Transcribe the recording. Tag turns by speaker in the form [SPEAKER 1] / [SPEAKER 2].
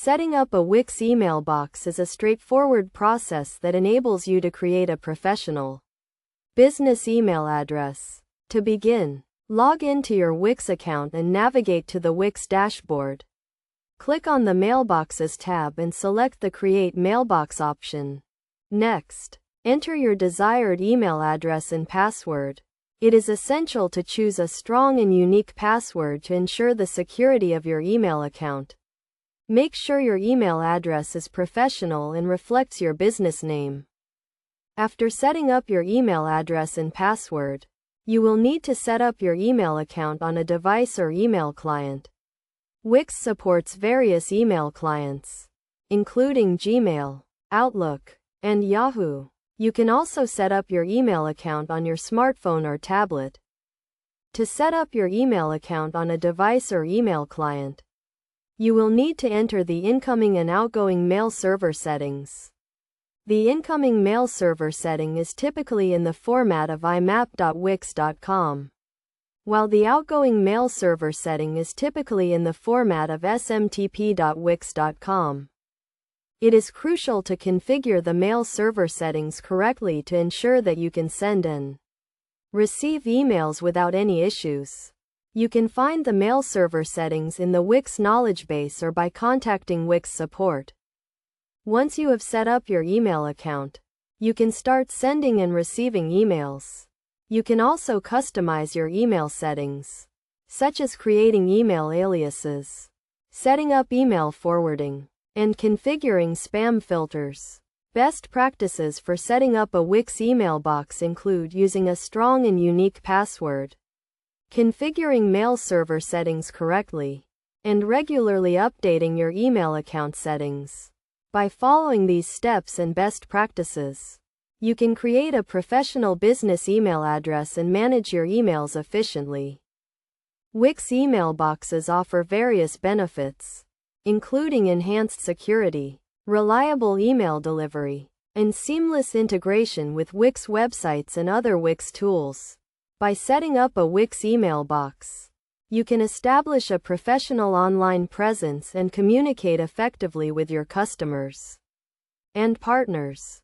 [SPEAKER 1] Setting up a Wix email box is a straightforward process that enables you to create a professional business email address. To begin, log into your Wix account and navigate to the Wix dashboard. Click on the Mailboxes tab and select the Create Mailbox option. Next, enter your desired email address and password. It is essential to choose a strong and unique password to ensure the security of your email account. Make sure your email address is professional and reflects your business name. After setting up your email address and password, you will need to set up your email account on a device or email client. Wix supports various email clients, including Gmail, Outlook, and Yahoo. You can also set up your email account on your smartphone or tablet. To set up your email account on a device or email client, you will need to enter the incoming and outgoing mail server settings. The incoming mail server setting is typically in the format of imap.wix.com, while the outgoing mail server setting is typically in the format of smtp.wix.com. It is crucial to configure the mail server settings correctly to ensure that you can send and receive emails without any issues. You can find the mail server settings in the Wix knowledge base or by contacting Wix support. Once you have set up your email account, you can start sending and receiving emails. You can also customize your email settings, such as creating email aliases, setting up email forwarding, and configuring spam filters. Best practices for setting up a Wix email box include using a strong and unique password, configuring mail server settings correctly, and regularly updating your email account settings. By following these steps and best practices, you can create a professional business email address and manage your emails efficiently. Wix email boxes offer various benefits, including enhanced security, reliable email delivery, and seamless integration with Wix websites and other Wix tools. By setting up a Wix email box, you can establish a professional online presence and communicate effectively with your customers and partners.